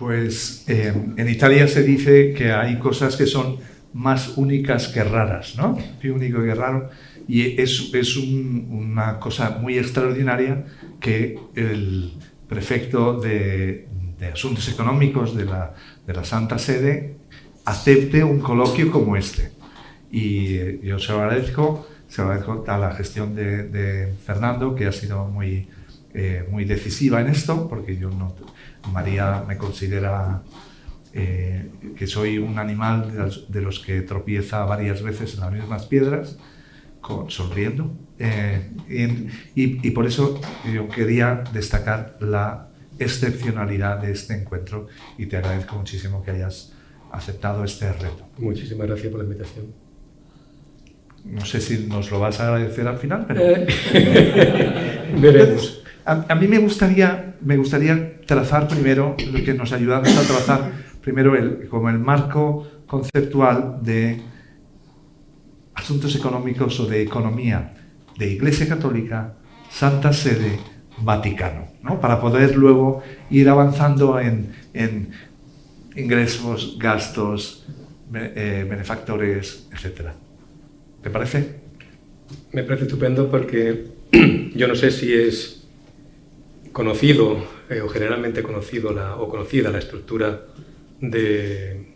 Pues en Italia se dice que hay cosas que son más únicas que raras, ¿no? Più único que raro. Y es una cosa muy extraordinaria que el prefecto de Asuntos Económicos de la Santa Sede acepte un coloquio como este. Y yo se lo agradezco a la gestión de Fernando, que ha sido muy decisiva en esto, porque María me considera que soy un animal de los que tropieza varias veces en las mismas piedras, sonriendo. Y por eso yo quería destacar la excepcionalidad de este encuentro y te agradezco muchísimo que hayas aceptado este reto. Muchísimas gracias por la invitación. No sé si nos lo vas a agradecer al final, pero... Veremos. A mí me gustaría trazar primero, lo que nos ayudamos a trazar primero como el marco conceptual de asuntos económicos o de economía de Iglesia Católica, Santa Sede, Vaticano, ¿no? Para poder luego ir avanzando en ingresos, gastos, benefactores, etc. ¿Te parece? Me parece estupendo porque yo no sé si es conocido o generalmente conocida la estructura de,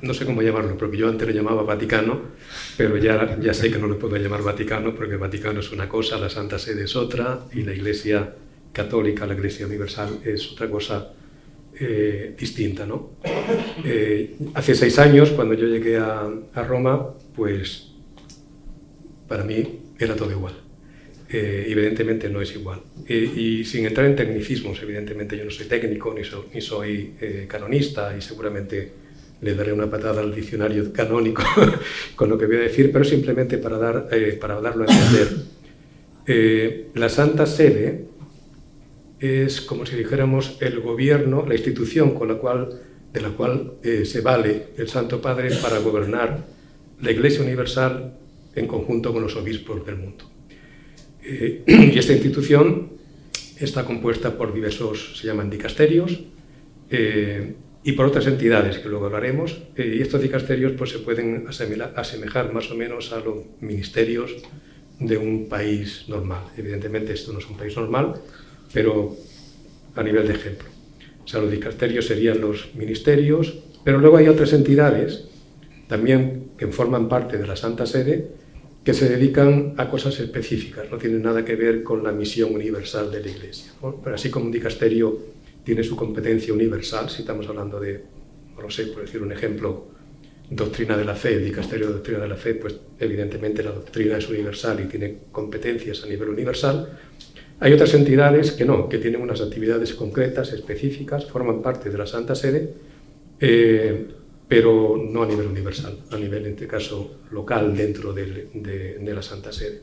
no sé cómo llamarlo, porque yo antes lo llamaba Vaticano, pero ya sé que no lo puedo llamar Vaticano porque el Vaticano es una cosa, la Santa Sede es otra y la Iglesia Católica, la Iglesia Universal es otra cosa distinta, ¿no? Hace 6 años, cuando yo llegué a Roma, pues para mí era todo igual. Evidentemente no es igual. Y sin entrar en tecnicismos, evidentemente yo no soy técnico ni soy canonista y seguramente le daré una patada al diccionario canónico con lo que voy a decir, pero simplemente para darlo a entender. La Santa Sede es como si dijéramos el gobierno, la institución de la cual se vale el Santo Padre para gobernar la Iglesia Universal en conjunto con los obispos del mundo. Y esta institución está compuesta por diversos, se llaman dicasterios, y por otras entidades que luego hablaremos, y estos dicasterios pues, se pueden asemejar más o menos a los ministerios de un país normal. Evidentemente esto no es un país normal, pero a nivel de ejemplo. O sea, los dicasterios serían los ministerios, pero luego hay otras entidades también que forman parte de la Santa Sede que se dedican a cosas específicas, no tienen nada que ver con la misión universal de la Iglesia, ¿no? Pero así como un dicasterio tiene su competencia universal, si estamos hablando de, no lo sé, por decir un ejemplo, doctrina de la fe, el dicasterio de doctrina de la fe, pues evidentemente la doctrina es universal y tiene competencias a nivel universal. Hay otras entidades que no, que tienen unas actividades concretas, específicas, forman parte de la Santa Sede, pero no a nivel universal, a nivel, en este caso, local dentro de la Santa Sede.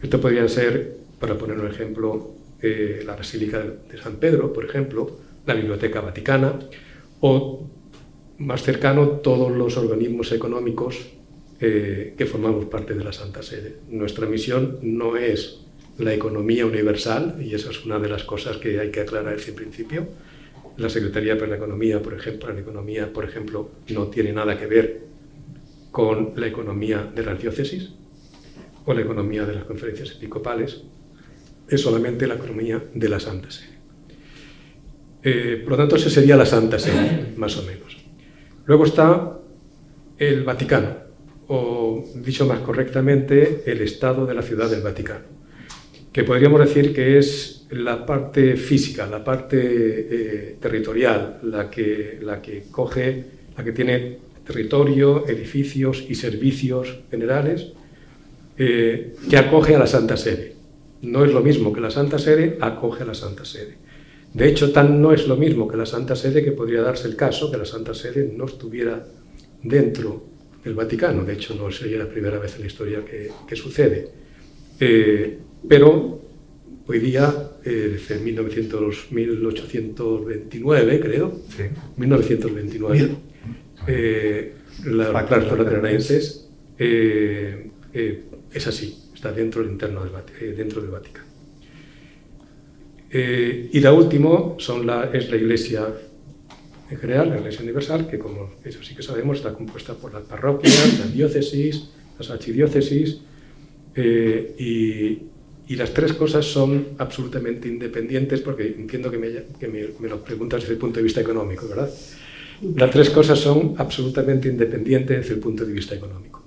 Esto podría ser, para poner un ejemplo, la Basílica de San Pedro, por ejemplo, la Biblioteca Vaticana, o, más cercano, todos los organismos económicos que formamos parte de la Santa Sede. Nuestra misión no es la economía universal, y esa es una de las cosas que hay que aclarar desde el principio. La Secretaría para la Economía, por ejemplo, no tiene nada que ver con la economía de las diócesis o la economía de las conferencias episcopales, es solamente la economía de la Santa Sede. Por lo tanto, esa sería la Santa Sede, más o menos. Luego está el Vaticano, o dicho más correctamente, el Estado de la Ciudad del Vaticano, que podríamos decir que es la parte física, la parte territorial, la que tiene territorio, edificios y servicios generales, que acoge a la Santa Sede. No es lo mismo que la Santa Sede acoge a la Santa Sede. De hecho, no es lo mismo que la Santa Sede que podría darse el caso que la Santa Sede no estuviera dentro del Vaticano. De hecho, no sería la primera vez en la historia que sucede. Pero hoy día, desde 1829, creo, Sí. 1929, las lateranenses es así, está dentro del Vaticano. Y la última es la Iglesia en general, la Iglesia Universal, que como eso sí que sabemos, está compuesta por las parroquias, las diócesis, las archidiócesis, y las tres cosas son absolutamente independientes, porque entiendo que me lo preguntas desde el punto de vista económico, ¿verdad? Las tres cosas son absolutamente independientes desde el punto de vista económico.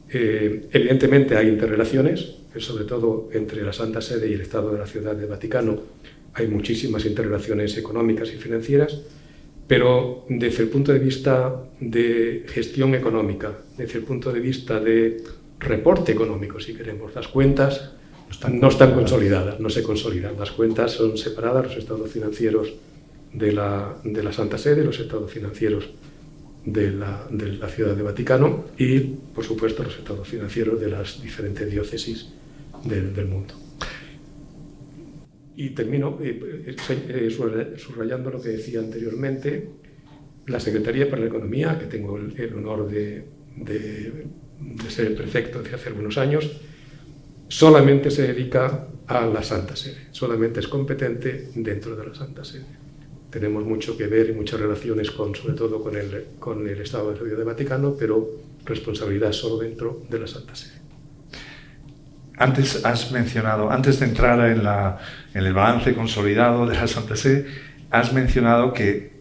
Evidentemente hay interrelaciones, sobre todo entre la Santa Sede y el Estado de la Ciudad del Vaticano. Hay muchísimas interrelaciones económicas y financieras, pero desde el punto de vista de gestión económica, desde el punto de vista de reporte económico, si queremos, las cuentas no están consolidadas, no se consolidan. Las cuentas son separadas, los estados financieros de la Santa Sede, los estados financieros de la Ciudad de Vaticano y, por supuesto, los estados financieros de las diferentes diócesis del mundo. Y termino subrayando lo que decía anteriormente. La Secretaría para la Economía, que tengo el honor de ser el prefecto desde hace algunos años, solamente se dedica a la Santa Sede, solamente es competente dentro de la Santa Sede. Tenemos mucho que ver y muchas relaciones sobre todo con el Estado de la Ciudad del Vaticano, pero responsabilidad solo dentro de la Santa Sede. Antes has mencionado, antes de entrar en el balance consolidado de la Santa Sede, has mencionado que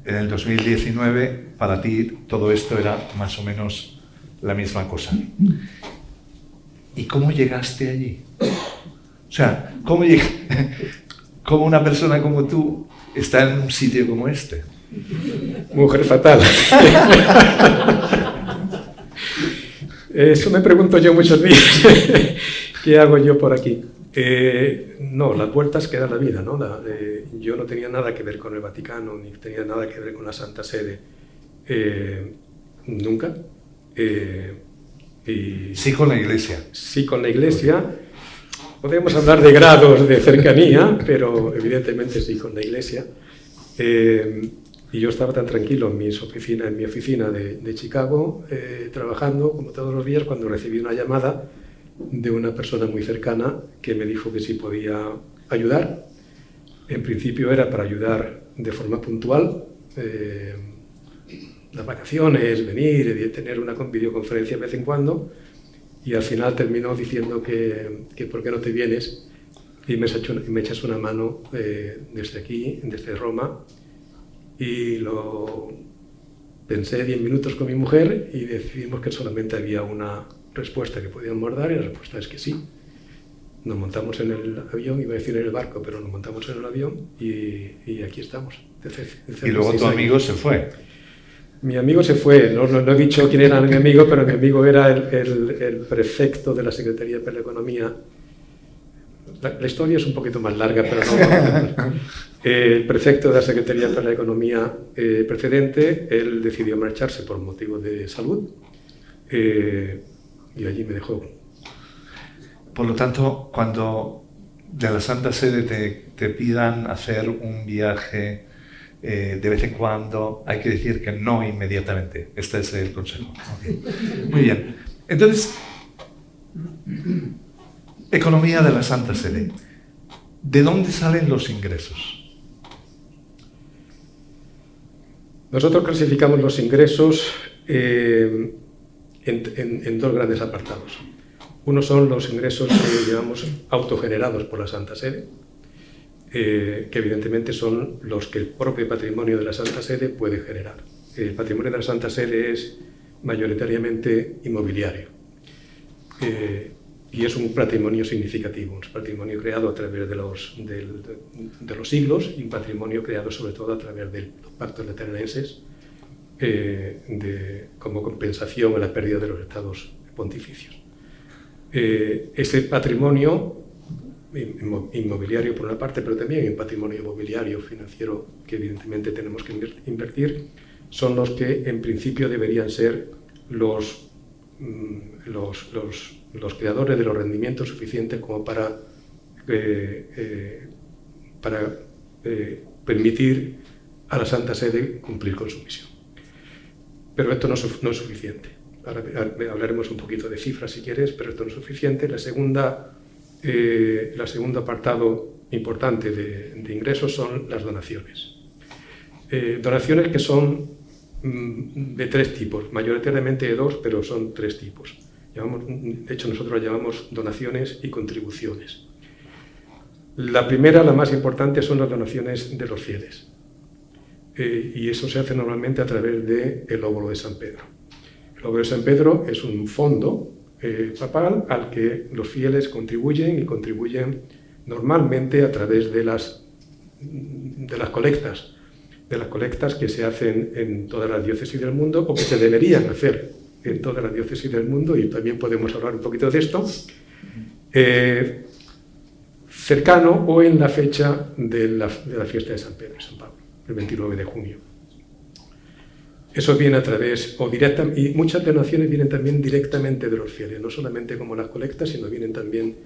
en el 2019 para ti todo esto era más o menos la misma cosa. ¿Y cómo llegaste allí? O sea, ¿cómo una persona como tú está en un sitio como este? Mujer fatal. Eso me pregunto yo muchos días. ¿Qué hago yo por aquí? No, las vueltas que da la vida, ¿no? Yo no tenía nada que ver con el Vaticano, ni tenía nada que ver con la Santa Sede. Nunca. Sí con la Iglesia. Sí con la Iglesia. Podemos hablar de grados de cercanía, pero evidentemente sí con la Iglesia. Y yo estaba tan tranquilo en mi oficina de Chicago, trabajando como todos los días, cuando recibí una llamada de una persona muy cercana que me dijo que sí podía ayudar. En principio era para ayudar de forma puntual, las vacaciones, venir y tener una videoconferencia de vez en cuando, y al final terminó diciendo que ¿por qué no te vienes? Y me echas una mano desde aquí, desde Roma, y lo pensé 10 minutos con mi mujer y decidimos que solamente había una respuesta que podíamos dar, y la respuesta es que sí. Nos montamos en el avión, iba a decir en el barco, pero nos montamos en el avión y aquí estamos. Y luego tu amigo se fue. Mi amigo se fue, no he dicho quién era mi amigo, pero mi amigo era el prefecto de la Secretaría para la Economía. La historia es un poquito más larga, pero no. El prefecto de la Secretaría para la Economía precedente, él decidió marcharse por motivos de salud y allí me dejó. Por lo tanto, cuando de la Santa Sede te pidan hacer un viaje de vez en cuando, hay que decir que no inmediatamente. Este es el consejo. Okay. Muy bien. Entonces, economía de la Santa Sede. ¿De dónde salen los ingresos? Nosotros clasificamos los ingresos en dos grandes apartados. Uno son los ingresos que llamamos autogenerados por la Santa Sede, que evidentemente son los que el propio patrimonio de la Santa Sede puede generar. El patrimonio de la Santa Sede es mayoritariamente inmobiliario y es un patrimonio significativo, un patrimonio creado a través de los siglos y un patrimonio creado sobre todo a través de los pactos lateranenses como compensación a la pérdida de los estados pontificios. Ese patrimonio inmobiliario por una parte, pero también en patrimonio inmobiliario financiero que evidentemente tenemos que invertir, son los que en principio deberían ser los creadores de los rendimientos suficientes como para permitir a la Santa Sede cumplir con su misión. Pero esto no es suficiente. Ahora hablaremos un poquito de cifras si quieres, pero esto no es suficiente. El segundo apartado importante de ingresos son las donaciones. donaciones que son de tres tipos, mayoritariamente de dos, pero son tres tipos. De hecho, nosotros las llamamos donaciones y contribuciones. La primera, la más importante, son las donaciones de los fieles. Y eso se hace normalmente a través del óbolo de San Pedro. El óbolo de San Pedro es un fondo papal al que los fieles contribuyen y contribuyen normalmente a través de las colectas. De las colectas que se hacen en todas las diócesis del mundo o que se deberían hacer en todas las diócesis del mundo, y también podemos hablar un poquito de esto, cercano o en la fecha de la fiesta de San Pedro y San Pablo, el 29 de junio. Eso viene a través, y muchas donaciones vienen también directamente de los fieles, no solamente como las colectas, sino vienen también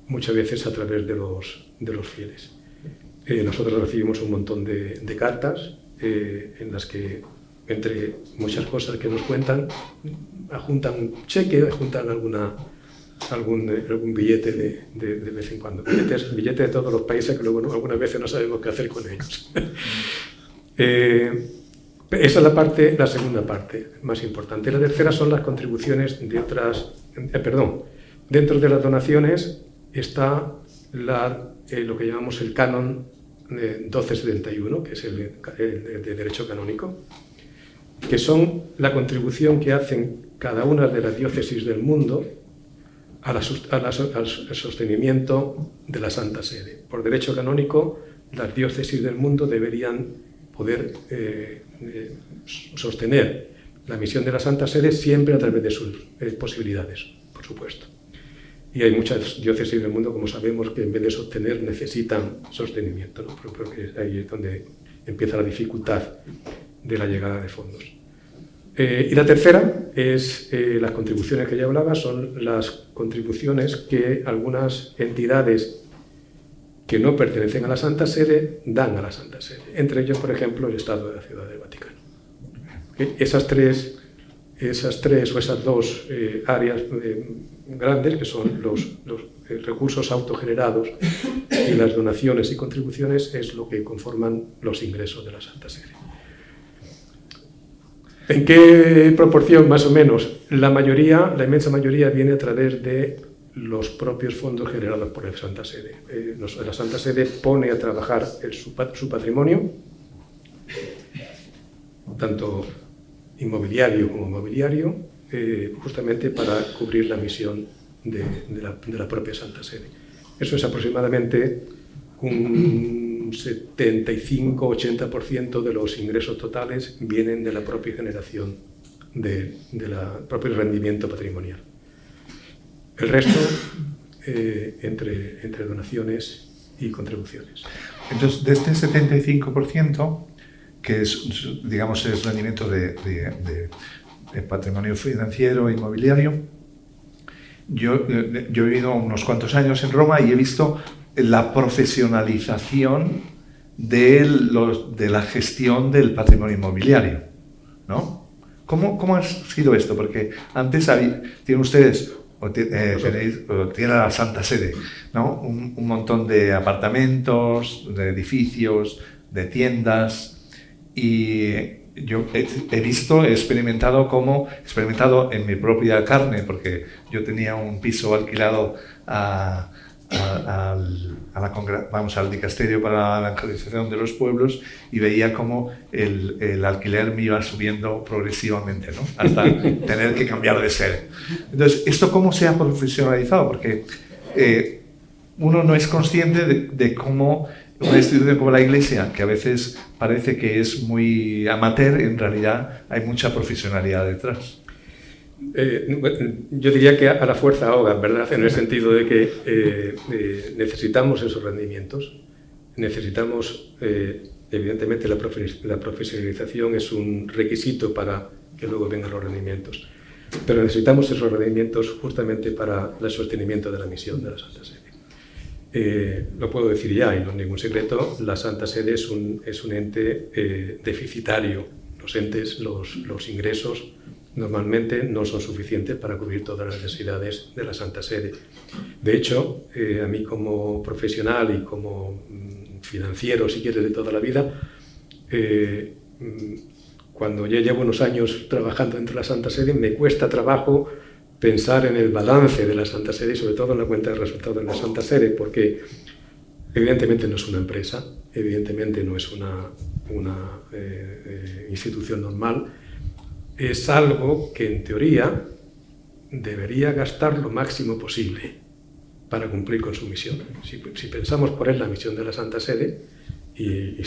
muchas veces a través de los fieles. Nosotros recibimos un montón de cartas en las que, entre muchas cosas que nos cuentan, adjuntan un cheque, adjuntan algún billete de vez en cuando. Billetes de todos los países que luego algunas veces no sabemos qué hacer con ellos. Esa es la segunda parte más importante. La tercera son las contribuciones de otras... dentro de las donaciones está lo que llamamos el canon 1271, que es el de derecho canónico, que son la contribución que hacen cada una de las diócesis del mundo al sostenimiento de la Santa Sede. Por derecho canónico, las diócesis del mundo deberían poder sostener la misión de la Santa Sede siempre a través de sus posibilidades, por supuesto. Y hay muchas diócesis del mundo, como sabemos, que en vez de sostener necesitan sostenimiento, ¿no? Porque ahí es donde empieza la dificultad de la llegada de fondos. Y la tercera es las contribuciones que ya hablaba, son las contribuciones que algunas entidades que no pertenecen a la Santa Sede dan a la Santa Sede. Entre ellos, por ejemplo, el Estado de la Ciudad del Vaticano. Esas dos áreas grandes, que son los recursos autogenerados y las donaciones y contribuciones, es lo que conforman los ingresos de la Santa Sede. ¿En qué proporción, más o menos? La inmensa mayoría viene a través de los propios fondos generados por la Santa Sede. La Santa Sede pone a trabajar su patrimonio, tanto inmobiliario como mobiliario, justamente para cubrir la misión de la propia Santa Sede. Eso es aproximadamente un 75-80% de los ingresos totales vienen de la propia generación, del propio rendimiento patrimonial. El resto entre donaciones y contribuciones. Entonces, de este 75%, que es, digamos, es rendimiento de patrimonio financiero e inmobiliario, yo he vivido unos cuantos años en Roma y he visto la profesionalización de la gestión del patrimonio inmobiliario, ¿no? ¿Cómo ha sido esto? Porque antes tienen ustedes, tiene la Santa Sede, ¿no? Un montón de apartamentos, de edificios, de tiendas, y yo he experimentado en mi propia carne, porque yo tenía un piso alquilado al dicasterio para la evangelización de los pueblos, y veía cómo el alquiler me iba subiendo progresivamente, ¿no? Hasta tener que cambiar de sede. Entonces, ¿esto cómo se ha profesionalizado? Porque uno no es consciente de cómo una institución como la Iglesia, que a veces parece que es muy amateur, en realidad hay mucha profesionalidad detrás. Yo diría que a la fuerza ahoga, ¿verdad? En el sentido de que necesitamos esos rendimientos, necesitamos, evidentemente la profesionalización es un requisito para que luego vengan los rendimientos, pero necesitamos esos rendimientos justamente para el sostenimiento de la misión de la Santa Sede. Lo puedo decir ya, y no es ningún secreto, la Santa Sede es un ente deficitario. Los ingresos normalmente no son suficientes para cubrir todas las necesidades de la Santa Sede. De hecho, a mí como profesional y como financiero, si quieres, de toda la vida, Cuando ya llevo unos años trabajando dentro de la Santa Sede, me cuesta trabajo pensar en el balance de la Santa Sede y sobre todo en la cuenta de resultados de la Santa Sede, porque evidentemente no es una empresa, evidentemente no es una institución normal, es algo que en teoría debería gastar lo máximo posible para cumplir con su misión. Si pensamos por él la misión de la Santa Sede, y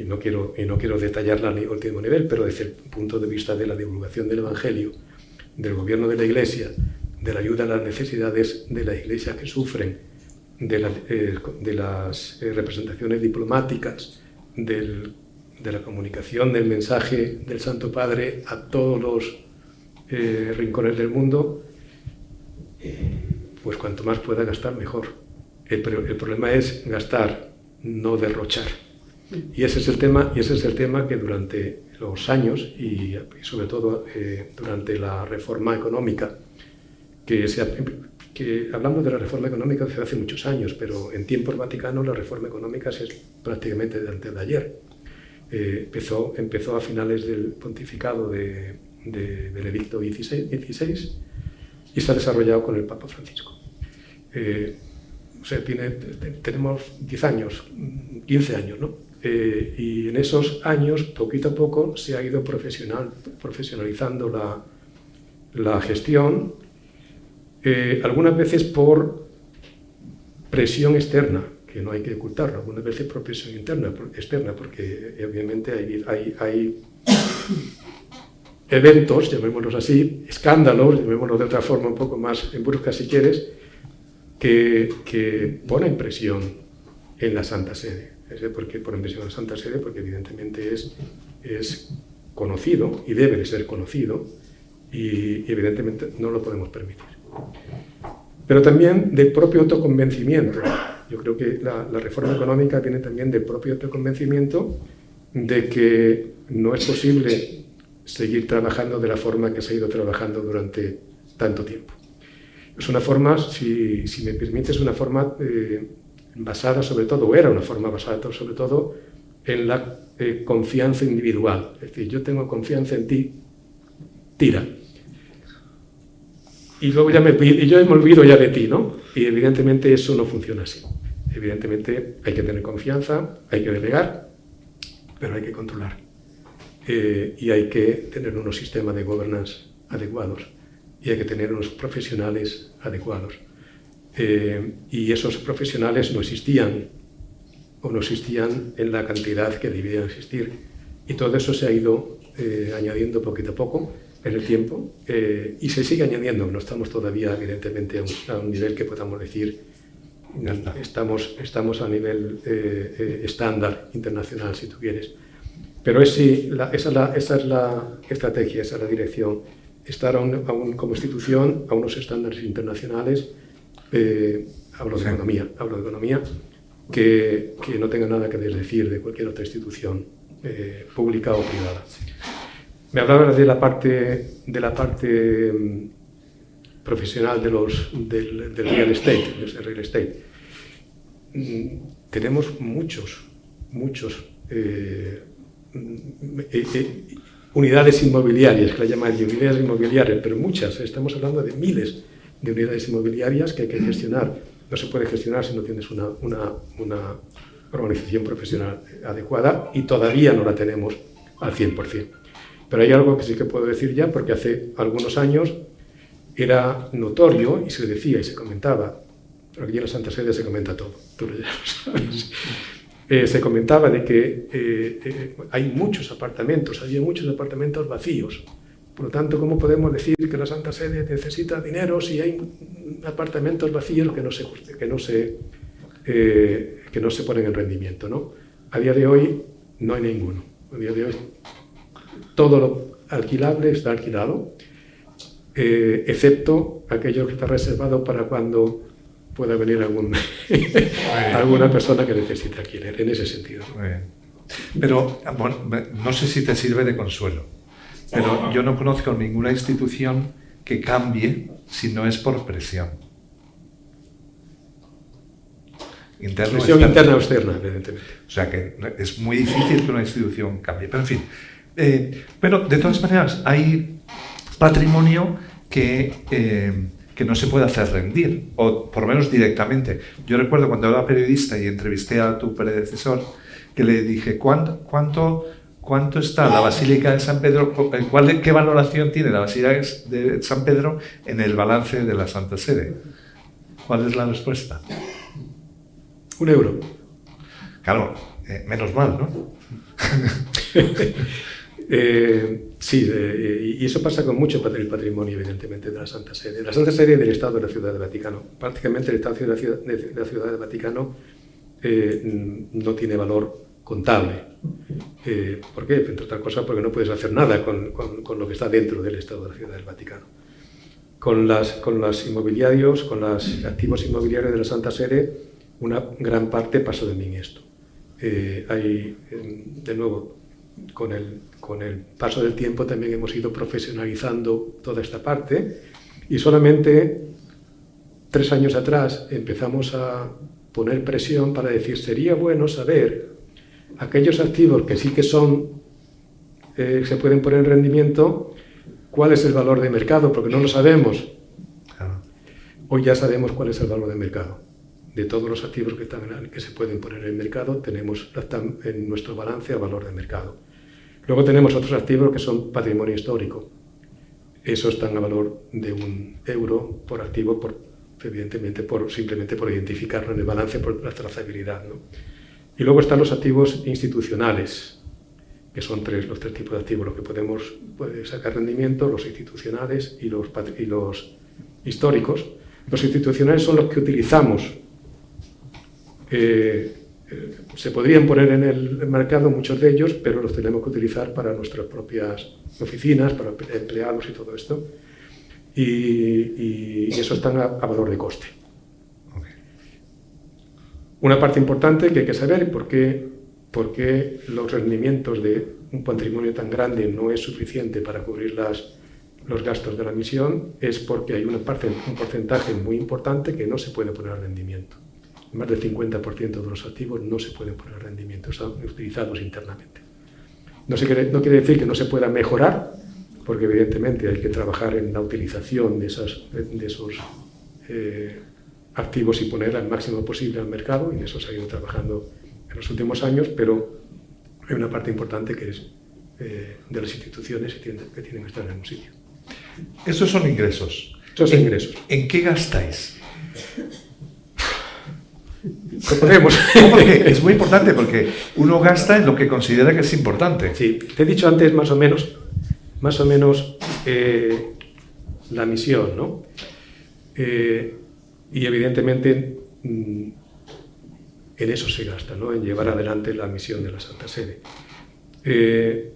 no quiero detallarla al último nivel, pero desde el punto de vista de la divulgación del Evangelio, del gobierno de la Iglesia, de la ayuda a las necesidades de la Iglesia que sufren, de las representaciones diplomáticas, de la comunicación del mensaje del Santo Padre a todos los rincones del mundo, pues cuanto más pueda gastar, mejor. El problema es gastar, no derrochar. Y ese es el tema que durante los años y sobre todo durante la reforma económica, que hablamos de la reforma económica desde hace muchos años, pero en tiempos vaticanos la reforma económica es prácticamente de antes de ayer. Empezó a finales del pontificado de Benedicto XVI y se ha desarrollado con el Papa Francisco. O sea, tenemos 10 años, 15 años, ¿no? Y en esos años, poquito a poco, se ha ido profesionalizando la gestión, algunas veces por presión externa, que no hay que ocultarlo, algunas veces por presión externa, porque obviamente hay eventos, llamémoslos así, escándalos, llamémoslos de otra forma un poco más brusca si quieres, que ponen presión en la Santa Sede. Porque ponen presión en la Santa Sede porque evidentemente es conocido y debe de ser conocido y evidentemente no lo podemos permitir. Pero también del propio autoconvencimiento. Yo creo que la reforma económica viene también del propio autoconvencimiento de que no es posible seguir trabajando de la forma que se ha ido trabajando durante tanto tiempo. Es una forma, si me permites, una forma basada sobre todo, o era una forma basada sobre todo, en la confianza individual. Es decir, yo tengo confianza en ti, tira. Y luego yo me olvido ya de ti, ¿no? Y evidentemente eso no funciona así. Evidentemente hay que tener confianza, hay que delegar, pero hay que controlar. Y hay que tener unos sistemas de governance adecuados. Y hay que tener unos profesionales adecuados. Y esos profesionales no existían en la cantidad que debían existir. Y todo eso se ha ido añadiendo poquito a poco en el tiempo y se sigue añadiendo. No estamos todavía, evidentemente, a un nivel que podamos decir estamos a nivel estándar internacional, si tú quieres. Pero esa es la estrategia, esa es la dirección. Estar como institución a unos estándares internacionales. Hablo de economía, que no tenga nada que desdecir de cualquier otra institución pública o privada. Me hablaba de la parte profesional del real estate. Tenemos muchos unidades inmobiliarias, que la llaman unidades inmobiliarias, pero muchas, estamos hablando de miles de unidades inmobiliarias que hay que gestionar. No se puede gestionar si no tienes una organización profesional adecuada y todavía no la tenemos al 100%. Pero hay algo que sí que puedo decir ya, porque hace algunos años era notorio y se decía y se comentaba, pero aquí en la Santa Sede se comenta todo, tú ya lo sabes. Se comentaba de que había muchos apartamentos vacíos. Por lo tanto, ¿cómo podemos decir que la Santa Sede necesita dinero si hay apartamentos vacíos que no se ponen en rendimiento, ¿no? A día de hoy no hay ninguno. A día de hoy todo lo alquilable está alquilado, excepto aquello que está reservado para cuando pueda venir alguna persona que necesite alquiler, en ese sentido. Pero bueno, no sé si te sirve de consuelo, pero yo no conozco ninguna institución que cambie si no es por presión. Interno, Gestión interna o externa, evidentemente. O sea que es muy difícil que una institución cambie. Pero en fin, pero de todas maneras hay patrimonio que no se puede hacer rendir, o por lo menos directamente. Yo recuerdo cuando era periodista y entrevisté a tu predecesor, que le dije, ¿cuánto está la Basílica de San Pedro? ¿Qué valoración tiene la Basílica de San Pedro en el balance de la Santa Sede? ¿Cuál es la respuesta? €1. Claro, menos mal, ¿no? Sí, y eso pasa con mucho el patrimonio, evidentemente, de la Santa Sede. La Santa Sede del Estado de la Ciudad del Vaticano. Prácticamente el Estado de la Ciudad del Vaticano no tiene valor contable. ¿Por qué? Entre otras cosas, porque no puedes hacer nada con lo que está dentro del Estado de la Ciudad del Vaticano. Con los inmobiliarios, con los activos inmobiliarios de la Santa Sede, una gran parte pasa de mí en esto. De nuevo, con el paso del tiempo también hemos ido profesionalizando toda esta parte y solamente 3 años atrás empezamos a poner presión para decir, sería bueno saber aquellos activos que sí que se pueden poner en rendimiento, cuál es el valor de mercado, porque no lo sabemos. Hoy ya sabemos cuál es el valor de mercado. De todos los activos que se pueden poner en el mercado, tenemos en nuestro balance a valor de mercado. Luego tenemos otros activos que son patrimonio histórico. Esos están a valor de €1 por activo, evidentemente simplemente por identificarlo en el balance, por la trazabilidad, ¿no? Y luego están los activos institucionales, que son los tres tipos de activos, los que podemos sacar rendimiento, los institucionales y los históricos. Los institucionales son los que utilizamos. Se podrían poner en el mercado muchos de ellos, pero los tenemos que utilizar para nuestras propias oficinas, para empleados y todo esto. Y eso están a valor de coste. Okay. Una parte importante que hay que saber por qué los rendimientos de un patrimonio tan grande no es suficiente para cubrir los gastos de la misión, es porque hay un porcentaje muy importante que no se puede poner a rendimiento. Más del 50% de los activos no se pueden poner a rendimiento, están utilizados internamente. No quiere decir que no se pueda mejorar, porque evidentemente hay que trabajar en la utilización de esos activos y poner al máximo posible al mercado, y en eso se ha ido trabajando en los últimos años, pero hay una parte importante que es de las instituciones que tienen que estar en un sitio. Esos son ingresos. Esos son ingresos. ¿En qué gastáis? Lo podemos. Es muy importante porque uno gasta en lo que considera que es importante. Sí, te he dicho antes más o menos la misión, ¿no? Y evidentemente en eso se gasta, ¿no? En llevar adelante la misión de la Santa Sede. El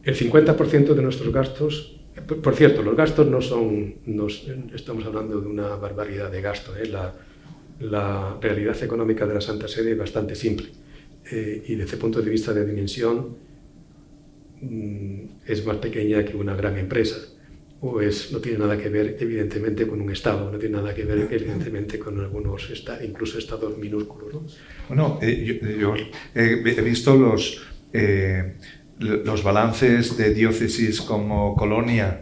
50% de nuestros gastos, por cierto, los gastos no estamos hablando de una barbaridad de gasto, ¿eh? La realidad económica de la Santa Sede es bastante simple y desde el punto de vista de dimensión es más pequeña que una gran empresa, no tiene nada que ver evidentemente con un Estado, no tiene nada que ver evidentemente con algunos incluso estados minúsculos, ¿no? Bueno, yo he visto los balances de diócesis como Colonia,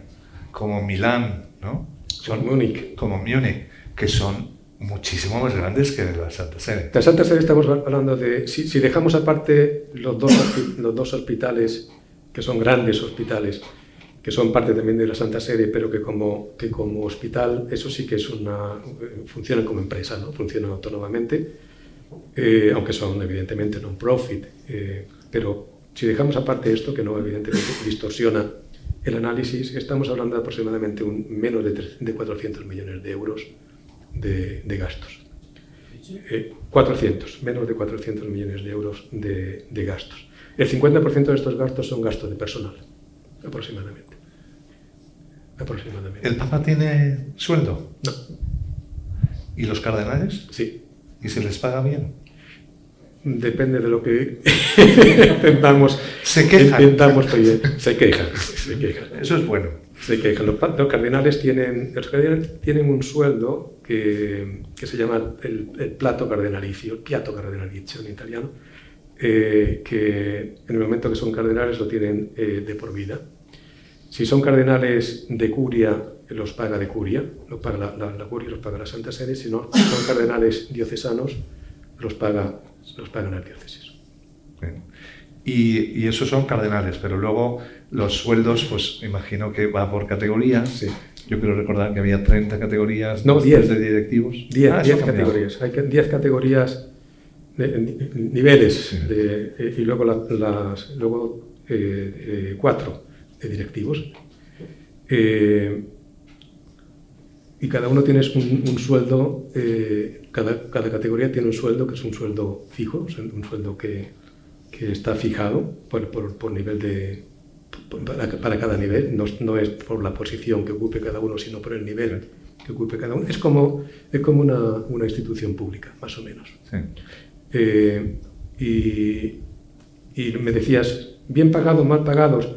como Milán, ¿no? Como Múnich, que son muchísimo más grandes que la Santa Sede. La Santa Sede estamos hablando de, si dejamos aparte los dos hospitales, que son grandes hospitales, que son parte también de la Santa Sede, pero que como hospital, eso sí que funcionan como empresa, ¿no? Funcionan autónomamente, aunque son evidentemente non-profit, pero si dejamos aparte esto, que no evidentemente distorsiona el análisis, estamos hablando de aproximadamente menos de 400 millones de euros de gastos. Menos de 400 millones de euros de gastos. El 50% de estos gastos son gastos de personal, aproximadamente. ¿El Papa tiene sueldo? No. ¿Y los cardenales? Sí. ¿Y se les paga bien? depende de lo que intentamos pedir. Se quejan. Eso es bueno. Se quejan. Los cardenales tienen un sueldo que se llama el plato cardenalicio, el piatto cardenalizio en italiano, que en el momento que son cardenales lo tienen de por vida. Si son cardenales de curia, los paga de curia, los paga la curia, los paga la Santa Sede. Si no, son cardenales diocesanos, los pagan las diócesis. Bien. Y esos son cardenales, pero luego los sueldos, pues imagino que va por categorías. Sí. Yo quiero recordar que había 30 categorías. No, 10 de directivos. 10 categorías. Hay 10 categorías, niveles, sí. Y luego 4 de directivos. Y cada uno tiene un sueldo, cada categoría tiene un sueldo que es un sueldo fijo, un sueldo que está fijado por nivel para cada nivel. No es por la posición que ocupe cada uno, sino por el nivel que ocupe cada uno. Es como una institución pública, más o menos. Sí. Y me decías, ¿bien pagados, mal pagados?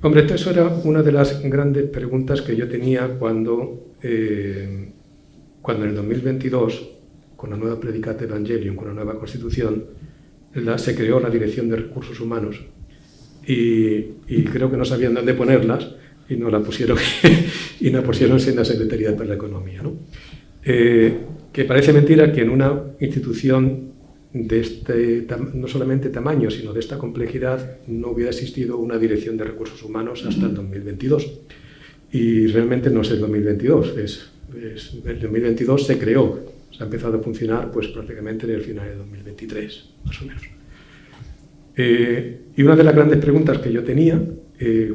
Hombre, eso era una de las grandes preguntas que yo tenía cuando en el 2022, con la nueva Predicate Evangelium, con la nueva Constitución, se creó la Dirección de Recursos Humanos y creo que no sabían dónde ponerlas y nos la pusieron en la Secretaría para la Economía, ¿no? Que parece mentira que en una institución de no solamente tamaño, sino de esta complejidad, no hubiera existido una Dirección de Recursos Humanos hasta el 2022. Y realmente no es el 2022, el 2022 se creó, se ha empezado a funcionar pues prácticamente en el final de 2023, más o menos. Y una de las grandes preguntas que yo tenía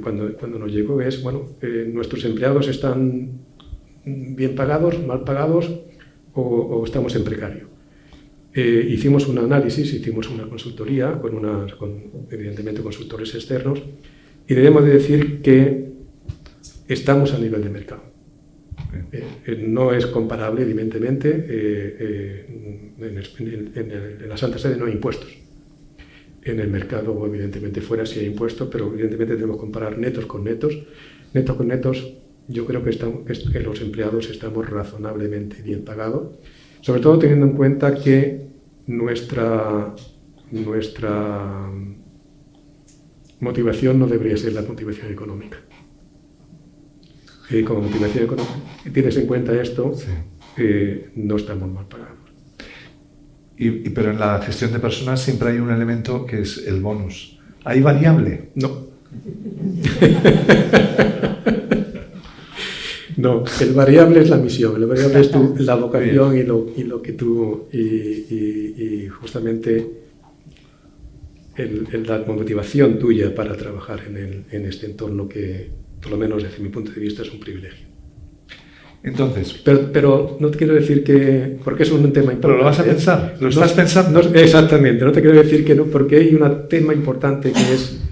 cuando nos llegó es, bueno, ¿nuestros empleados están bien pagados, mal pagados o estamos en precario? Hicimos un análisis, hicimos una consultoría con evidentemente consultores externos y debemos de decir que estamos a nivel de mercado. No es comparable, evidentemente, en la Santa Sede no hay impuestos. En el mercado, evidentemente, fuera sí hay impuestos, pero evidentemente tenemos que comparar netos con netos. Netos con netos, yo creo que los empleados estamos razonablemente bien pagados, sobre todo teniendo en cuenta que nuestra motivación no debería ser la motivación económica. Como motivación económica, si tienes en cuenta esto, sí. No estamos mal pagados. Pero en la gestión de personas siempre hay un elemento que es el bonus. ¿Hay variable? No. No, el variable es la misión, el variable es la vocación y lo que tú... Y justamente la motivación tuya para trabajar en este entorno que, por lo menos desde mi punto de vista, es un privilegio. Entonces... Pero no te quiero decir que... Porque es un tema importante. Pero lo vas a pensar, lo estás pensando. Exactamente, no te quiero decir que no, porque hay un tema importante que es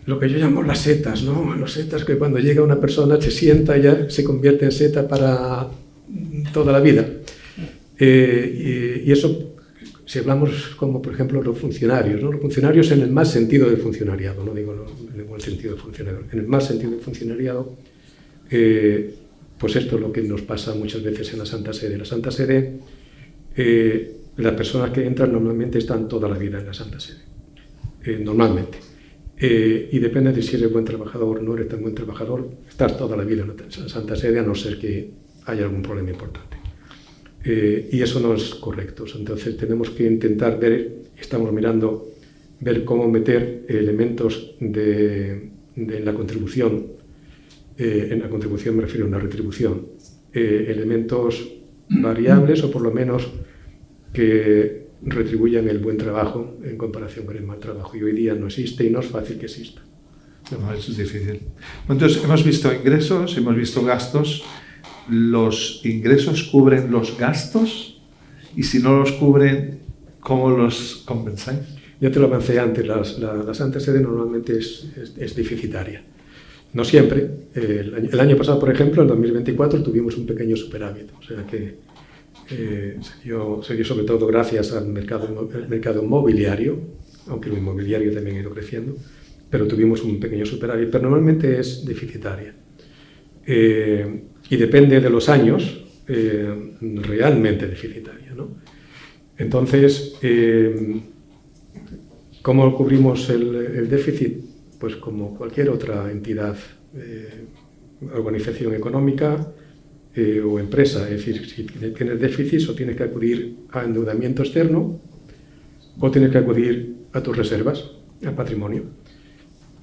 lo que yo llamo las setas, ¿no? Las setas que cuando llega una persona se sienta y ya se convierte en seta para toda la vida. Y eso, si hablamos como, por ejemplo, los funcionarios, ¿no? Los funcionarios en el más sentido del funcionariado, no digo en el buen sentido del funcionariado, en el más sentido del funcionariado, pues esto es lo que nos pasa muchas veces en la Santa Sede. En la Santa Sede, las personas que entran normalmente están toda la vida en la Santa Sede, normalmente. Y depende de si eres buen trabajador o no eres tan buen trabajador, estás toda la vida en la Santa Sede, a no ser que haya algún problema importante. Y eso no es correcto. Entonces tenemos que intentar estamos mirando, ver cómo meter elementos en la contribución. En la contribución me refiero a una retribución. Elementos variables o por lo menos que retribuyan el buen trabajo en comparación con el mal trabajo. Y hoy día no existe y no es fácil que exista. No, es difícil. Entonces, hemos visto ingresos, hemos visto gastos. ¿Los ingresos cubren los gastos? Y si no los cubren, ¿cómo los compensáis? Ya te lo avancé antes. La Santa Sede normalmente es deficitaria. No siempre. El año pasado, por ejemplo, en 2024, tuvimos un pequeño superávit. O sea que se dio sobre todo gracias al mercado inmobiliario, aunque el inmobiliario también ha ido creciendo, pero tuvimos un pequeño superávit, pero normalmente es deficitaria. Y depende de los años, realmente deficitaria, ¿no? Entonces, ¿cómo cubrimos el déficit? Pues como cualquier otra entidad, organización económica o empresa. Es decir, si tienes déficit, o tienes que acudir a endeudamiento externo o tienes que acudir a tus reservas, al patrimonio.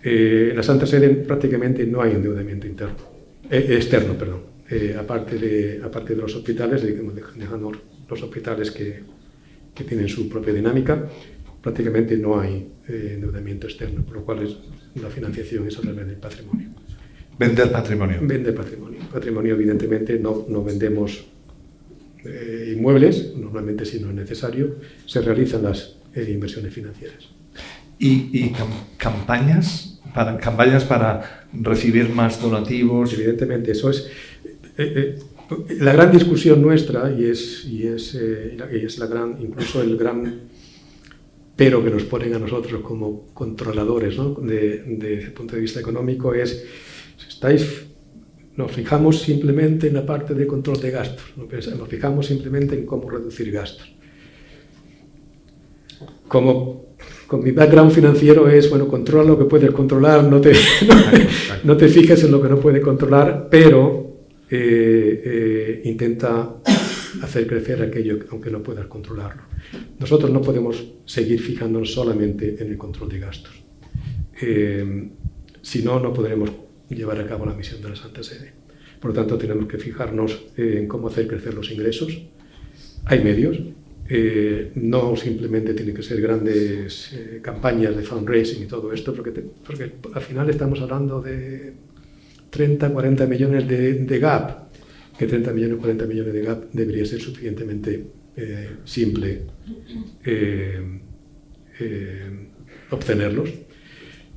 En la Santa Sede prácticamente no hay endeudamiento externo, aparte de los hospitales, dejando los hospitales que tienen su propia dinámica, prácticamente no hay endeudamiento externo, por lo cual la financiación es a través del patrimonio. Vender patrimonio. Vender patrimonio. Patrimonio, evidentemente, no vendemos inmuebles, normalmente si no es necesario, se realizan las inversiones financieras. ¿Y campañas para recibir más donativos? Evidentemente, eso es la gran discusión nuestra y es incluso el gran pero que nos ponen a nosotros como controladores, ¿no? Desde el punto de vista económico es, nos fijamos simplemente en la parte de control de gastos, nos fijamos simplemente en cómo reducir gastos. Con mi background financiero es, bueno, controla lo que puedes controlar, no te fijes en lo que no puedes controlar, pero intenta hacer crecer aquello aunque no puedas controlarlo. Nosotros no podemos seguir fijándonos solamente en el control de gastos. Si no, no podremos llevar a cabo la misión de la Santa Sede. Por lo tanto, tenemos que fijarnos en cómo hacer crecer los ingresos. Hay medios. No simplemente tienen que ser grandes campañas de fundraising y todo esto, porque al final estamos hablando de 30, 40 millones de gap, que 30 millones, 40 millones de gap debería ser suficientemente simple obtenerlos.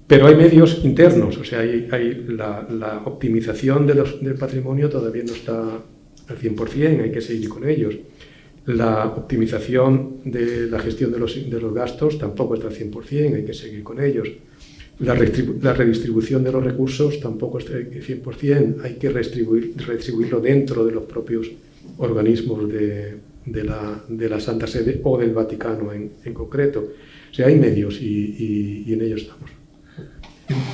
Pero hay medios internos, o sea, hay la optimización del patrimonio todavía no está al 100%, hay que seguir con ellos. La optimización de la gestión de los gastos tampoco está al 100%, hay que seguir con ellos. La redistribución de los recursos tampoco está al 100%, hay que redistribuirlo dentro de los propios organismos de la Santa Sede o del Vaticano en concreto. O sea, hay medios y en ellos estamos.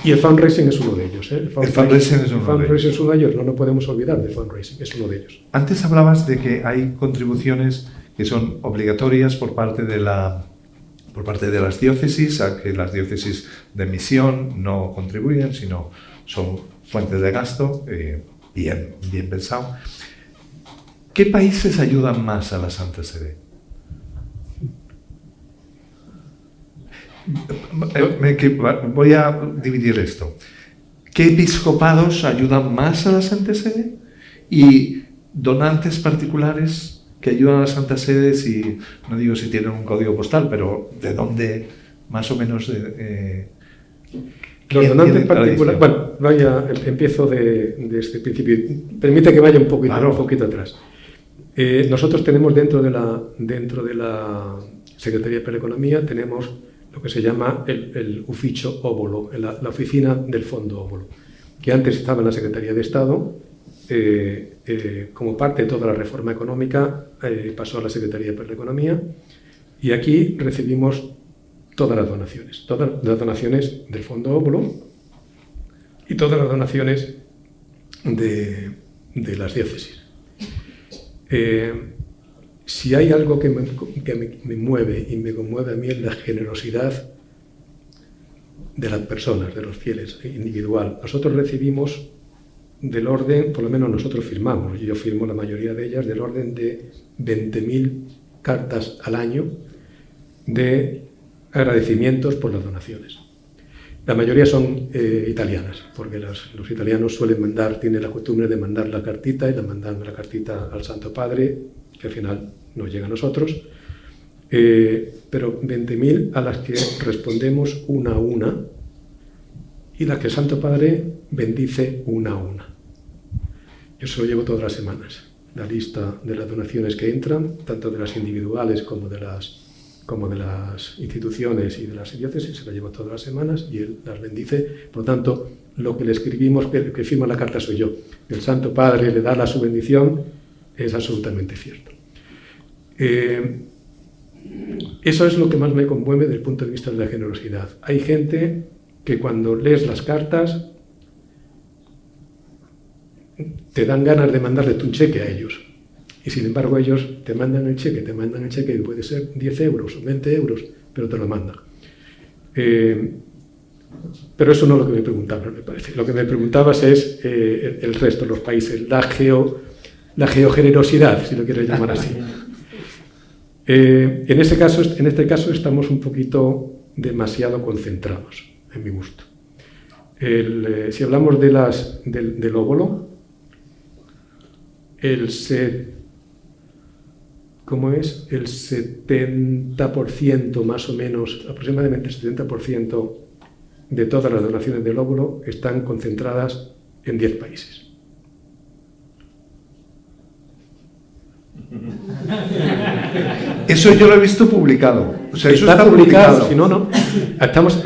Y el fundraising es uno de ellos. El fundraising es uno de ellos, no podemos olvidar del fundraising, es uno de ellos. Antes hablabas de que hay contribuciones que son obligatorias por parte de las diócesis, a que las diócesis de misión no contribuyen, sino son fuentes de gasto, bien pensado. ¿Qué países ayudan más a la Santa Sede? Voy a dividir esto. ¿Qué episcopados ayudan más a la Santa Sede? Y donantes particulares que ayudan a la Santa Sede, si no digo si tienen un código postal, pero ¿de dónde más o menos? Los donantes particulares. Bueno, empiezo de este principio. Permite que vaya un poquito atrás. Nosotros tenemos dentro de la Secretaría de Economía tenemos lo que se llama el Ufficio Obolo, la oficina del Fondo Obolo, que antes estaba en la Secretaría de Estado, como parte de toda la reforma económica pasó a la Secretaría de Economía y aquí recibimos todas las donaciones del Fondo Obolo y todas las donaciones de las diócesis. Si hay algo que me mueve y me conmueve a mí es la generosidad de las personas, de los fieles, individual. Nosotros recibimos del orden, por lo menos nosotros firmamos, y yo firmo la mayoría de ellas, del orden de 20.000 cartas al año de agradecimientos por las donaciones. La mayoría son italianas, porque los italianos tienen la costumbre de mandar la cartita y la mandan la cartita al Santo Padre, que al final nos llega a nosotros, pero 20.000 a las que respondemos una a una y las que el Santo Padre bendice una a una. Yo se lo llevo todas las semanas. la lista de las donaciones que entran, tanto de las individuales como de las instituciones y de las diócesis, se la llevo todas las semanas y él las bendice. Por lo tanto, lo que le escribimos, que firma la carta soy yo. El Santo Padre le da su bendición, es absolutamente cierto. Eso es lo que más me conmueve desde el punto de vista de la generosidad. Hay gente que cuando lees las cartas te dan ganas de mandarle un cheque a ellos. Y sin embargo ellos te mandan el cheque que puede ser 10 euros o 20 euros, pero te lo mandan. Pero eso no es lo que me preguntabas, me parece. Lo que me preguntabas es el resto de los países, la geogenerosidad, si lo quieres llamar así. En este caso estamos un poquito demasiado concentrados, en mi gusto. Si hablamos del óvulo, el 70% más o menos, aproximadamente el 70% de todas las donaciones del óvulo están concentradas en 10 países. Eso yo lo he visto publicado. O sea, eso está publicado. Si no.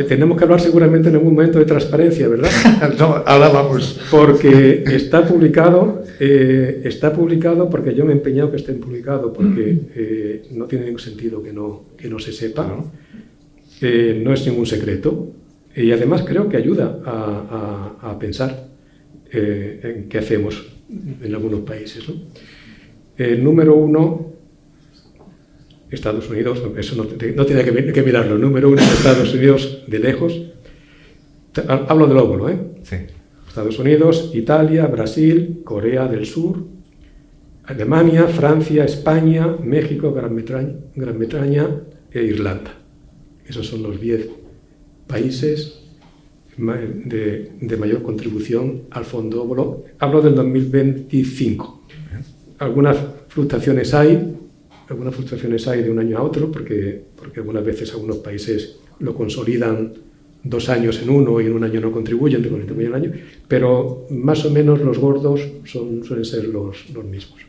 Tenemos que hablar seguramente en algún momento de transparencia, ¿verdad? No, ahora vamos. Porque está publicado porque yo me he empeñado que esté publicado, porque no tiene ningún sentido que no se sepa. No es ningún secreto. Y además creo que ayuda a pensar en qué hacemos en algunos países, ¿no? El número 1, Estados Unidos, eso no tiene que mirarlo. El número 1 Estados Unidos de lejos. Hablo del óvulo, ¿eh? Sí. Estados Unidos, Italia, Brasil, Corea del Sur, Alemania, Francia, España, México, Gran Bretaña e Irlanda. Esos son los 10 países de mayor contribución al Fondo Óvulo. Hablo del 2025. Algunas fluctuaciones hay de un año a otro, porque algunas veces algunos países lo consolidan 2 años en uno y en un año no contribuyen, te contribuyen un año, pero más o menos los gordos suelen ser los mismos.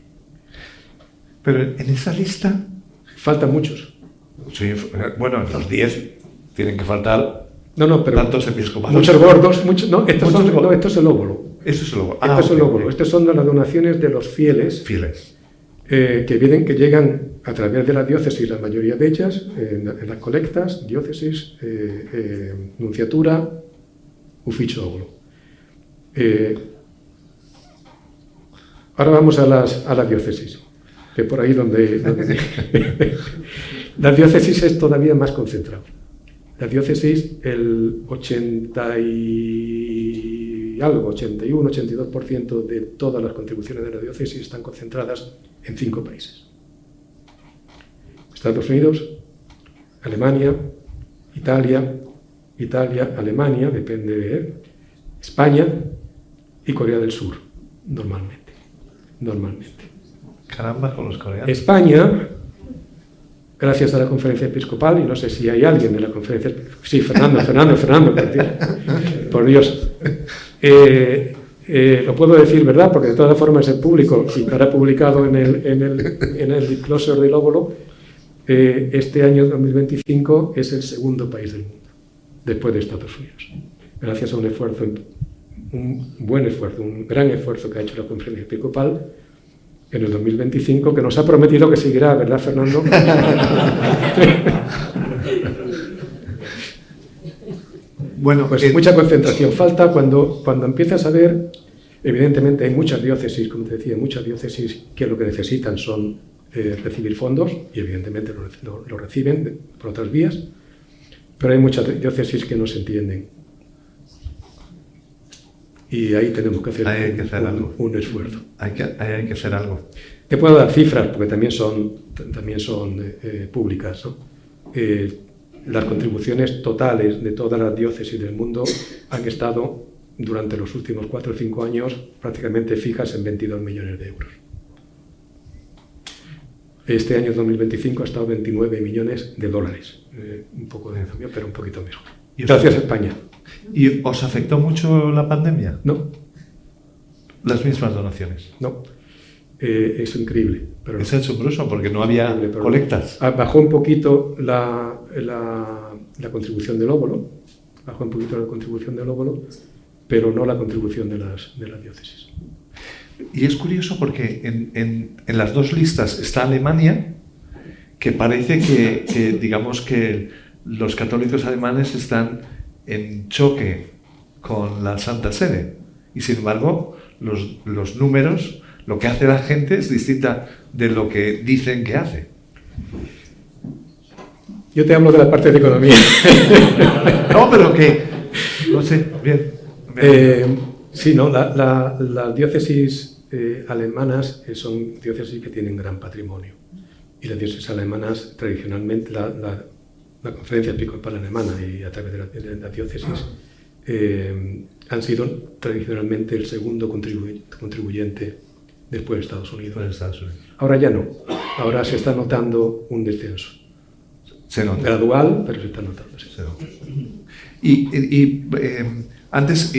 Pero en esa lista faltan muchos. Sí, bueno, en los 10 tienen que faltar pero tantos episcopales. Muchos gordos, esto es el óvulo. Eso es el óvulo. Esto es el óvulo. Estas son las donaciones de los fieles. Que llegan a través de la diócesis, la mayoría de ellas, en las colectas, diócesis, nunciatura, ufficio óvulo. Ahora vamos a la diócesis, que por ahí donde la diócesis es todavía más concentrada. La diócesis, el 81, 82% de todas las contribuciones de la diócesis están concentradas en 5 países. Estados Unidos, Alemania, Italia, Alemania, depende de España y Corea del Sur, normalmente. Caramba, con los coreanos. España, gracias a la conferencia episcopal, y no sé si hay alguien de la conferencia... Sí, Fernando, por Dios. Lo puedo decir, ¿verdad? Porque de todas formas es público y estará publicado en el Disclosure del óvulo. Este año 2025 es el segundo país del mundo, después de Estados Unidos. Gracias a un gran esfuerzo que ha hecho la conferencia episcopal en el 2025, que nos ha prometido que seguirá, ¿verdad, Fernando? Bueno, pues mucha concentración falta cuando empiezas a ver, evidentemente hay muchas diócesis, como te decía, muchas diócesis que lo que necesitan son recibir fondos, y evidentemente lo reciben por otras vías, pero hay muchas diócesis que no se entienden. Y ahí tenemos que hacer un esfuerzo. Hay que hacer algo. Te puedo dar cifras, porque también son públicas, ¿no? Las contribuciones totales de todas las diócesis del mundo han estado, durante los últimos 4 o 5 años, prácticamente fijas en 22 millones de euros. Este año 2025 ha estado 29 millones de dólares. Un poco de cambio, pero un poquito mejor. Gracias a España. ¿Y os afectó mucho la pandemia? No. Las mismas donaciones. No. es increíble. Pero es asombroso porque no había colectas. Bajó un poquito la contribución del óvulo, pero no la contribución de las diócesis. Y es curioso porque en las dos listas está Alemania, que parece que digamos que los católicos alemanes están en choque con la Santa Sede. Y sin embargo, los números, lo que hace la gente es distinta de lo que dicen que hace. Yo te hablo de la parte de economía. No, pero que... No sé, bien. Sí, no, las diócesis alemanas son diócesis que tienen gran patrimonio. Y las diócesis alemanas, tradicionalmente, la Conferencia Episcopal Alemana y a través de las diócesis, han sido tradicionalmente el segundo contribuyente después de Estados Unidos. Ahora ya no. Ahora se está notando un descenso. Se nota. Gradual, pero se está notando. Sí. Se nota. Antes,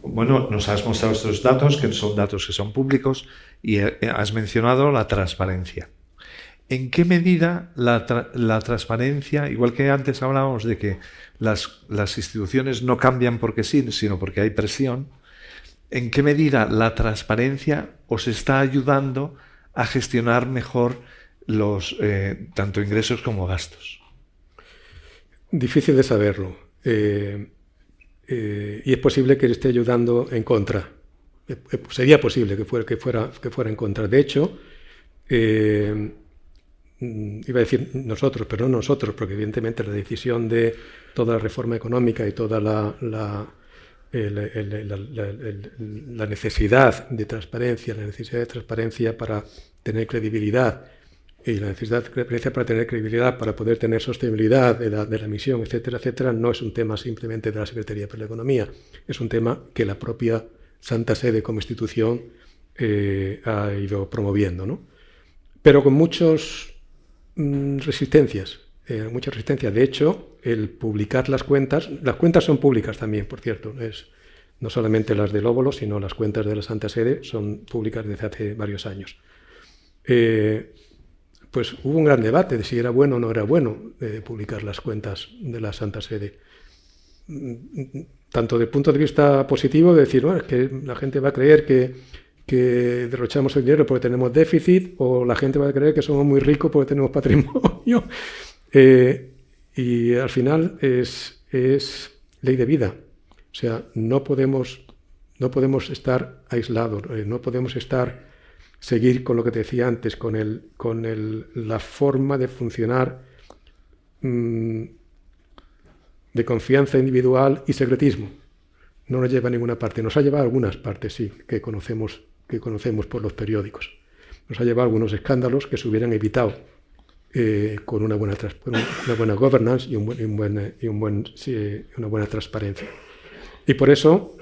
bueno, nos has mostrado estos datos, que son datos que son públicos, y has mencionado la transparencia. ¿En qué medida la transparencia, igual que antes hablábamos de que las instituciones no cambian porque sí, sino porque hay presión, en qué medida la transparencia os está ayudando a gestionar mejor los tanto ingresos como gastos? Difícil de saberlo. Y es posible que esté ayudando en contra. Sería posible que fuera en contra. De hecho, iba a decir nosotros, pero no nosotros, porque evidentemente la decisión de toda la reforma económica y toda la necesidad de transparencia para tener credibilidad, y la necesidad de transparencia para tener credibilidad, para poder tener sostenibilidad de la misión, etcétera, etcétera, no es un tema simplemente de la Secretaría para la Economía, es un tema que la propia Santa Sede como institución ha ido promoviendo, ¿no? Pero con muchas resistencias. De hecho, el publicar las cuentas son públicas también, por cierto, no solamente las del óvulo, sino las cuentas de la Santa Sede son públicas desde hace varios años. Pues hubo un gran debate de si era bueno o no era bueno publicar las cuentas de la Santa Sede. Tanto desde el punto de vista positivo, de decir, bueno, es que la gente va a creer que derrochamos el dinero porque tenemos déficit, o la gente va a creer que somos muy ricos porque tenemos patrimonio. Y al final es ley de vida. O sea, no podemos estar aislados, no podemos seguir con lo que te decía antes, con la forma de funcionar de confianza individual y secretismo. No nos lleva a ninguna parte. Nos ha llevado a algunas partes, sí, que conocemos por los periódicos. Nos ha llevado a algunos escándalos que se hubieran evitado con una buena governance y una buena transparencia. Y por eso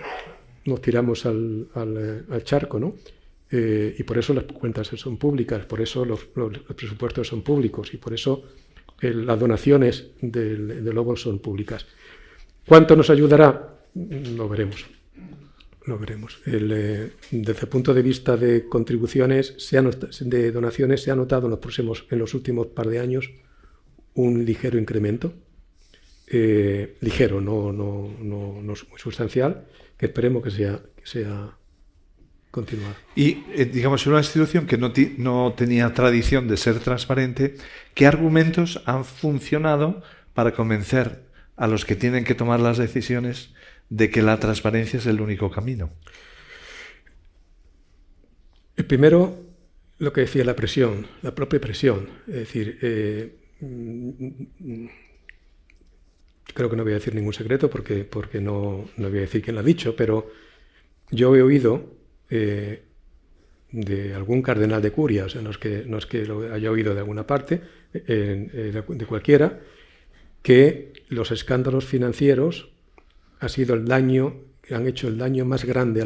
nos tiramos al charco, ¿no? Y por eso las cuentas son públicas, por eso los presupuestos son públicos y por eso las donaciones del óvulo son públicas. ¿Cuánto nos ayudará? Lo veremos. Desde el punto de vista de contribuciones, de donaciones, se ha notado en los últimos par de años un ligero incremento. Ligero, no muy sustancial, que esperemos que sea continuar. Y, digamos, en una institución que no tenía tradición de ser transparente, ¿qué argumentos han funcionado para convencer a los que tienen que tomar las decisiones de que la transparencia es el único camino? El primero, lo que decía, la propia presión. Es decir, creo que no voy a decir ningún secreto porque no voy a decir quién lo ha dicho, pero yo he oído de algún cardenal de Curia, o sea, no es que lo haya oído de alguna parte, de cualquiera, que los escándalos financieros han hecho el daño más grande a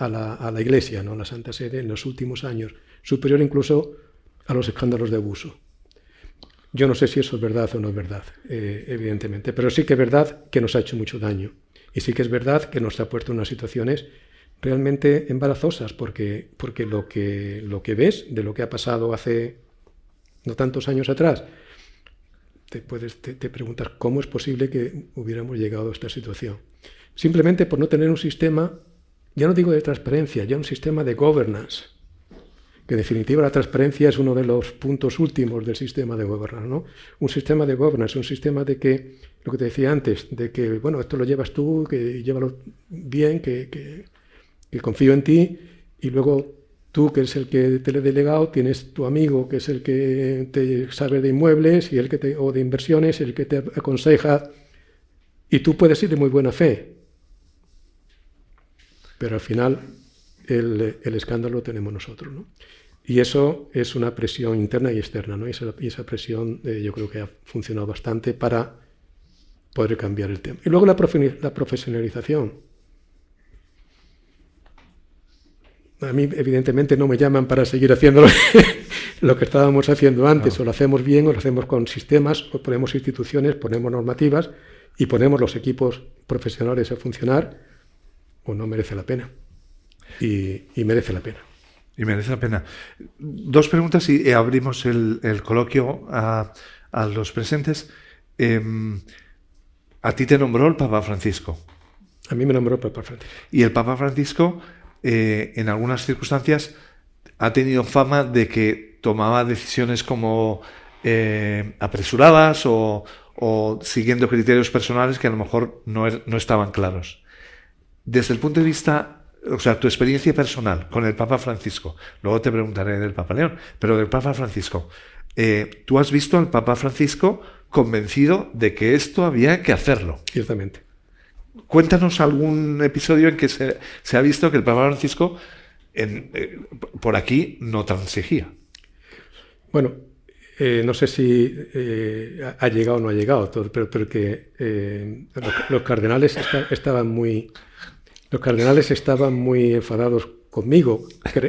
la Iglesia, ¿no? A la Santa Sede en los últimos años, superior incluso a los escándalos de abuso. Yo no sé si eso es verdad o no es verdad, evidentemente, pero sí que es verdad que nos ha hecho mucho daño y sí que es verdad que nos ha puesto en unas situaciones realmente embarazosas, porque lo que ves de lo que ha pasado hace no tantos años atrás, te preguntas cómo es posible que hubiéramos llegado a esta situación. Simplemente por no tener un sistema, ya no digo de transparencia, ya un sistema de governance, que en definitiva la transparencia es uno de los puntos últimos del sistema de governance, ¿no? Un sistema de governance, un sistema de que, lo que te decía antes, de que, bueno, esto lo llevas tú, que llévalo bien, que confío en ti, y luego tú, que eres el que te lo he delegado, tienes tu amigo, que es el que te sabe de inmuebles y o de inversiones, el que te aconseja, y tú puedes ir de muy buena fe. Pero al final el escándalo lo tenemos nosotros, ¿no? Y eso es una presión interna y externa, ¿no? Y esa presión yo creo que ha funcionado bastante para poder cambiar el tema. Y luego la profesionalización. A mí, evidentemente, no me llaman para seguir haciendo lo que estábamos haciendo antes. No. O lo hacemos bien, o lo hacemos con sistemas, o ponemos instituciones, ponemos normativas y ponemos los equipos profesionales a funcionar, o no merece la pena. Y merece la pena. Y merece la pena. Dos preguntas y abrimos el coloquio a los presentes. A ti te nombró el Papa Francisco. A mí me nombró el Papa Francisco. Y el Papa Francisco, en algunas circunstancias, ha tenido fama de que tomaba decisiones como apresuradas o siguiendo criterios personales que a lo mejor no estaban claros. Desde el punto de vista, o sea, tu experiencia personal con el Papa Francisco, luego te preguntaré del Papa León, pero del Papa Francisco, tú has visto al Papa Francisco convencido de que esto había que hacerlo. Ciertamente. Cuéntanos algún episodio en que se ha visto que el Papa Francisco por aquí no transigía. Bueno, no sé si ha llegado o no ha llegado, pero que los cardenales estaban muy enfadados conmigo,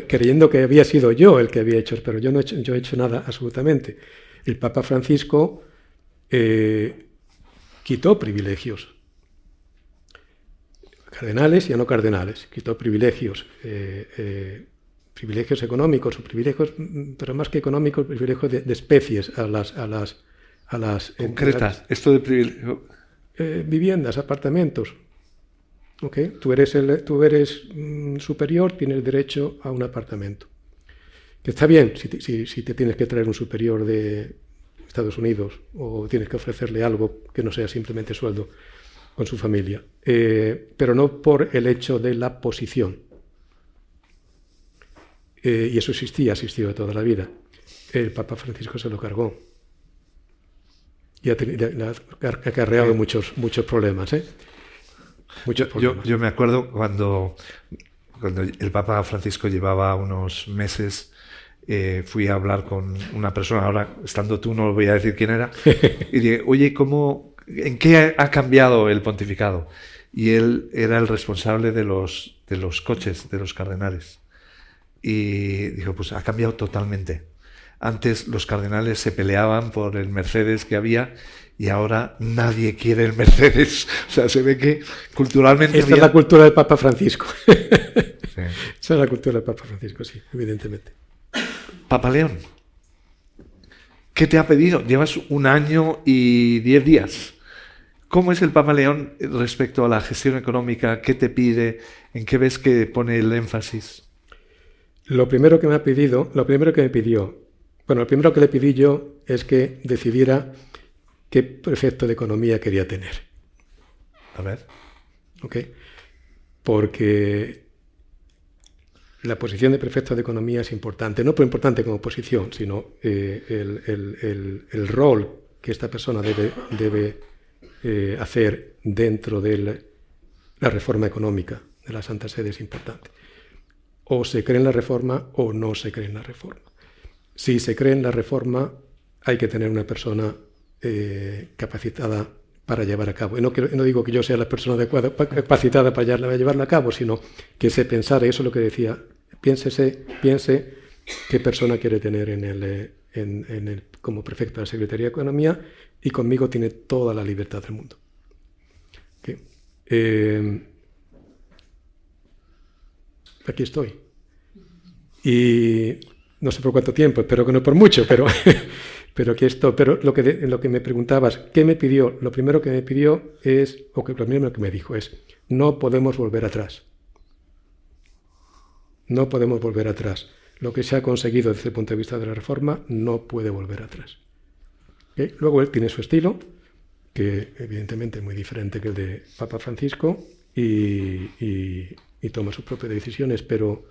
creyendo que había sido yo el que había hecho, pero yo he hecho nada absolutamente. El Papa Francisco quitó privilegios. Cardenales y a no cardenales, quitó privilegios, privilegios económicos o privilegios, pero más que económicos, privilegios de especies a las concretas. Esto de privilegio, viviendas, apartamentos. ¿Okay? Tú eres superior, tienes derecho a un apartamento. Que está bien si te tienes que traer un superior de Estados Unidos o tienes que ofrecerle algo que no sea simplemente sueldo con su familia, pero no por el hecho de la posición. Y eso ha existido toda la vida. El Papa Francisco se lo cargó. Y ha acarreado muchos problemas. Muchos problemas. Yo me acuerdo cuando el Papa Francisco llevaba unos meses, fui a hablar con una persona, ahora estando tú no voy a decir quién era, y dije, oye, ¿en qué ha cambiado el pontificado? Y él era el responsable de los coches de los cardenales. Y dijo, pues ha cambiado totalmente. Antes los cardenales se peleaban por el Mercedes que había y ahora nadie quiere el Mercedes. O sea, se ve que culturalmente... Esta es la cultura del Papa Francisco. Sí. Esa es la cultura del Papa Francisco, sí, evidentemente. Papa León, ¿qué te ha pedido? Llevas 1 año y 10 días. ¿Cómo es el Papa León respecto a la gestión económica? ¿Qué te pide? ¿En qué ves que pone el énfasis? Lo primero que me pidió, bueno, lo primero que le pedí yo es que decidiera qué prefecto de economía quería tener. A ver. ¿Ok? Porque la posición de prefecto de economía es importante, no por importante como posición, sino el rol que esta persona debe hacer dentro de la reforma económica de la Santa Sede es importante. O se cree en la reforma o no se cree en la reforma. Si se cree en la reforma, hay que tener una persona capacitada para llevar a cabo. Y no digo que yo sea la persona adecuada, capacitada para llevarla a cabo, sino que se pensara, eso es lo que decía, piense qué persona quiere tener como prefecto de la Secretaría de Economía, y conmigo tiene toda la libertad del mundo. ¿Okay? aquí estoy. Y no sé por cuánto tiempo, espero que no por mucho, pero aquí estoy. Pero lo que me preguntabas, ¿qué me pidió? Lo primero que me pidió es, lo primero que me dijo es, no podemos volver atrás. No podemos volver atrás. Lo que se ha conseguido desde el punto de vista de la reforma no puede volver atrás. ¿Okay? Luego él tiene su estilo, que evidentemente es muy diferente que el de Papa Francisco, y toma sus propias decisiones, pero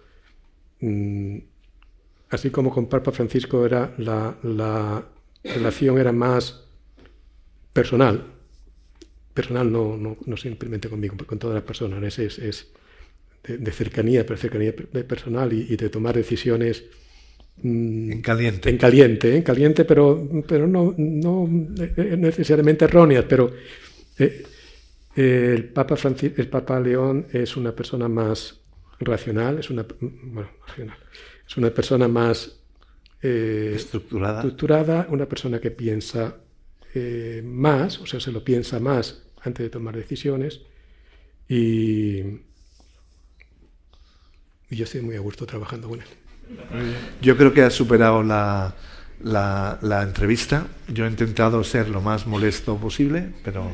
así como con Papa Francisco era la relación era más personal no simplemente conmigo, pero con todas las personas, es de cercanía, pero cercanía personal y de tomar decisiones en caliente. En caliente, pero no necesariamente erróneas, pero el Papa León es una persona más racional, es una persona más estructurada, una persona que piensa más, o sea, se lo piensa más antes de tomar decisiones, y yo estoy muy a gusto trabajando con él. Yo creo que has superado la entrevista. Yo he intentado ser lo más molesto posible, pero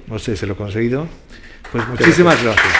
no sé si lo he conseguido. Pues muchísimas gracias.